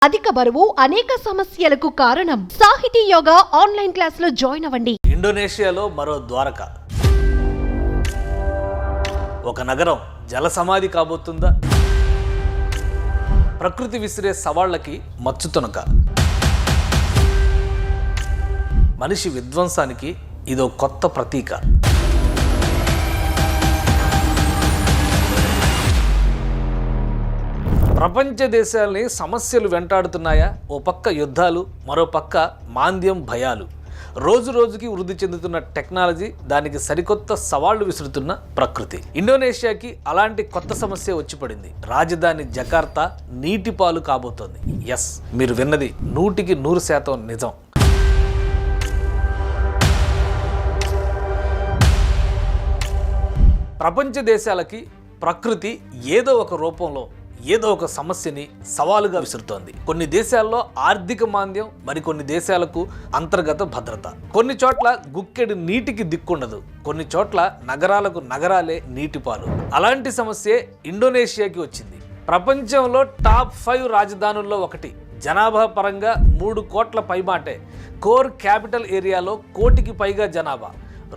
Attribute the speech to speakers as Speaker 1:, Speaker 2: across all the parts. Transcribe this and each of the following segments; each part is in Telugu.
Speaker 1: అధిక బరువు అనేక సమస్యలకు కారణం. సాహితీ యోగా ఆన్లైన్ క్లాసులో జాయిన్ అవ్వండి.
Speaker 2: ఇండోనేషియాలో మరో ద్వారక, ఒక నగరం జల సమాధి కాబోతుందా? ప్రకృతి విసిరే సవాళ్లకి మచ్చుతునక, మనిషి విధ్వంసానికి ఇదో కొత్త ప్రతీక. ప్రపంచ దేశాలని సమస్యలు వెంటాడుతున్నాయా? ఓ పక్క యుద్ధాలు, మరో పక్క మాంద్యం, భయాలు. రోజు రోజుకి వృద్ధి చెందుతున్న టెక్నాలజీ, దానికి సరికొత్త సవాళ్లు విసురుతున్న ప్రకృతి. ఇండోనేషియాకి అలాంటి కొత్త సమస్య వచ్చి పడింది. రాజధాని జకార్తా నీటి పాలు కాబోతోంది. ఎస్, మీరు విన్నది 100% నిజం. ప్రపంచ దేశాలకి ప్రకృతి ఏదో ఒక రూపంలో ఏదో ఒక సమస్యని సవాలుగా విసురుతోంది. కొన్ని దేశాల్లో ఆర్థిక మాంద్యం, మరికొన్ని దేశాలకు అంతర్గత భద్రత. కొన్ని చోట్ల గుక్కెడు నీటికి దిక్కుండదు, కొన్ని చోట్ల నగరాలకు నగరాలే నీటిపాలు. అలాంటి సమస్యే ఇండోనేషియాకి వచ్చింది. ప్రపంచంలో టాప్ 5 రాజధానుల్లో ఒకటి. జనాభా పరంగా 3 కోట్ల పైమాటే. కోర్ క్యాపిటల్ ఏరియాలో 1 కోటికి పైగా జనాభా.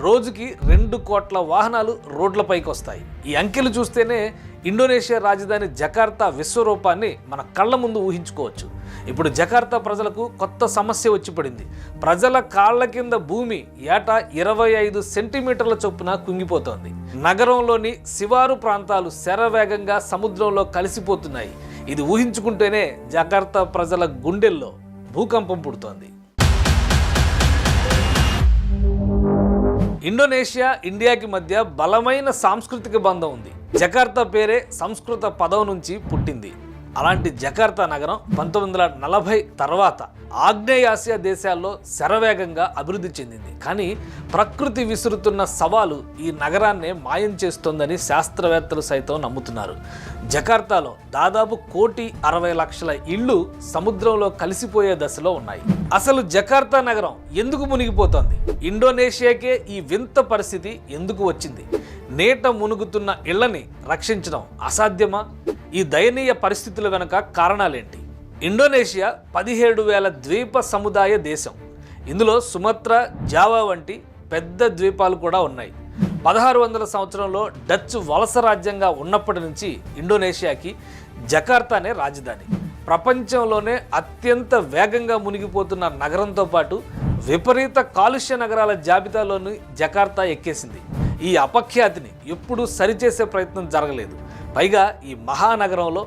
Speaker 2: రోజుకి 2 కోట్ల వాహనాలు రోడ్లపైకి వస్తాయి. ఈ అంకెలు చూస్తేనే ఇండోనేషియా రాజధాని జకార్తా విశ్వరూపాన్ని మన కళ్ళ ముందు ఊహించుకోవచ్చు. ఇప్పుడు జకార్తా ప్రజలకు కొత్త సమస్య వచ్చి పడింది. ప్రజల కాళ్ల కింద భూమి ఏటా 25 సెంటీమీటర్ల చొప్పున కుంగిపోతోంది. నగరంలోని శివారు ప్రాంతాలు శరవేగంగా సముద్రంలో కలిసిపోతున్నాయి. ఇది ఊహించుకుంటేనే జకార్తా ప్రజల గుండెల్లో భూకంపం పుడుతోంది. ఇండోనేషియా, ఇండియాకి మధ్య బలమైన సాంస్కృతిక బంధం ఉంది. జకార్తా పేరే సంస్కృత పదం నుంచి పుట్టింది. అలాంటి జకార్తా నగరం 1940 తర్వాత ఆగ్నేయాసియా దేశాల్లో శరవేగంగా అభివృద్ధి చెందింది. కానీ ప్రకృతి విసురుతున్న సవాలు ఈ నగరాన్నే మాయం చేస్తోందని శాస్త్రవేత్తలు సైతం నమ్ముతున్నారు. జకార్తాలో దాదాపు 1,60,00,000 ఇళ్ళు సముద్రంలో కలిసిపోయే దశలో ఉన్నాయి. అసలు జకార్తా నగరం ఎందుకు మునిగిపోతోంది? ఇండోనేషియాకే ఈ వింత పరిస్థితి ఎందుకు వచ్చింది? నీట మునుగుతున్న ఇళ్లని రక్షించడం అసాధ్యమా? ఈ దయనీయ పరిస్థితుల వెనుక కారణాలేంటి? ఇండోనేషియా 17,000 ద్వీప సముదాయ దేశం. ఇందులో సుమత్రా, జావా వంటి పెద్ద ద్వీపాలు కూడా ఉన్నాయి. 1600 సంవత్సరంలో డచ్ వలస రాజ్యంగా ఉన్నప్పటి నుంచి ఇండోనేషియాకి జకార్తానే రాజధాని. ప్రపంచంలోనే అత్యంత వేగంగా మునిగిపోతున్న నగరంతో పాటు విపరీత కాలుష్య నగరాల జాబితాలోని జకార్తా ఎక్కేసింది. ఈ అపఖ్యాతిని ఎప్పుడూ సరిచేసే ప్రయత్నం జరగలేదు. పైగా ఈ మహానగరంలో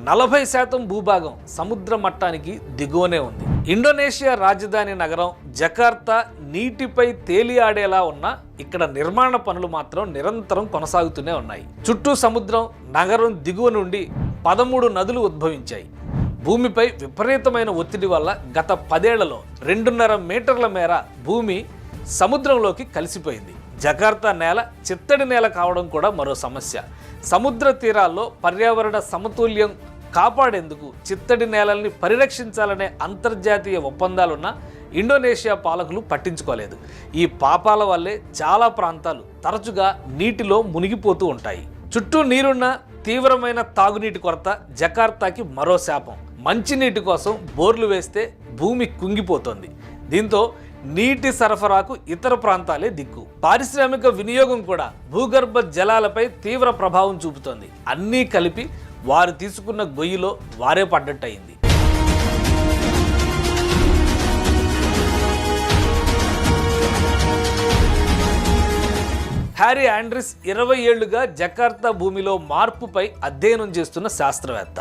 Speaker 2: 40% భూభాగం సముద్ర మట్టానికి దిగువనే ఉంది. ఇండోనేషియా రాజధాని నగరం జకార్తా నీటిపై తేలియాడేలా ఉన్న ఇక్కడ నిర్మాణ పనులు మాత్రం నిరంతరం కొనసాగుతూనే ఉన్నాయి. చుట్టూ సముద్రం, నగరం దిగువ నుండి 13 నదులు ఉద్భవించాయి. భూమిపై విపరీతమైన ఒత్తిడి వల్ల గత 10 ఏళ్లలో 2.5 మీటర్ల మేర భూమి సముద్రంలోకి కలిసిపోయింది. జకార్తా నేల చిత్తడి నేల కావడం కూడా మరో సమస్య. సముద్ర తీరాల్లో పర్యావరణ సమతుల్యం కాపాడేందుకు చిత్తడి నేలల్ని పరిరక్షించాలనే అంతర్జాతీయ ఒప్పందాలున్న ఇండోనేషియా పాలకులు పట్టించుకోలేదు. ఈ పాపాల వల్లే చాలా ప్రాంతాలు తరచుగా నీటిలో మునిగిపోతూ ఉంటాయి. చుట్టూ నీరున్న తీవ్రమైన తాగునీటి కొరత జకార్తాకి మరో శాపం. మంచినీటి కోసం బోర్లు వేస్తే భూమి కుంగిపోతోంది. దీంతో నీటి సరఫరాకు ఇతర ప్రాంతాలే దిక్కు. పారిశ్రామిక వినియోగం కూడా భూగర్భ జలాలపై తీవ్ర ప్రభావం చూపుతోంది. అన్నీ కలిపి వారు తీసుకున్న గొయ్యిలో వారే పడ్డట్టయింది. హ్యారీ ఆండ్రిస్ 20 ఏళ్లుగా జకార్తా భూమిలో మార్పుపై అధ్యయనం చేస్తున్న శాస్త్రవేత్త.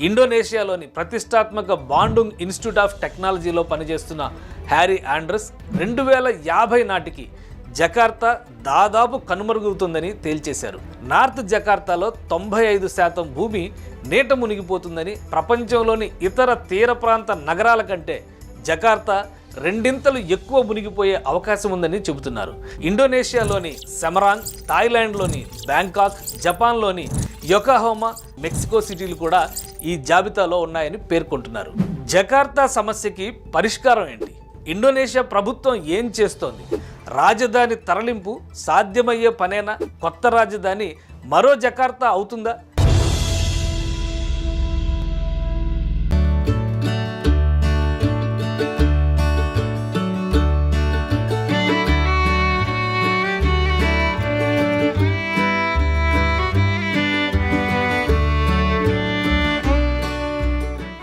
Speaker 2: ఇండోనేషియాలోని ప్రతిష్టాత్మక బాండుంగ్ ఇన్స్టిట్యూట్ ఆఫ్ టెక్నాలజీలో పనిచేస్తున్న హ్యారీ ఆండ్రిస్ 2050 నాటికి జకార్తా దాదాపు కనుమరుగుతుందని తేల్చేశారు. నార్త్ జకార్తాలో 95% భూమి నీట మునిగిపోతుందని, ప్రపంచంలోని ఇతర తీర ప్రాంత నగరాల కంటే జకార్తా 2 ఎక్కువ మునిగిపోయే అవకాశం ఉందని చెబుతున్నారు. ఇండోనేషియాలోని సెమరాంగ్, థాయిలాండ్లోని బ్యాంకాక్, జపాన్లోని యొకోహామా, మెక్సికో సిటీలు కూడా ఈ జాబితాలో ఉన్నాయని పేర్కొంటున్నారు. జకార్తా సమస్యకి పరిష్కారం ఏంటి? ఇండోనేషియా ప్రభుత్వం ఏం చేస్తోంది? రాజధాని తరలింపు సాధ్యమయ్యే పనేనా? కొత్త రాజధాని మరో జకార్తా అవుతుందా?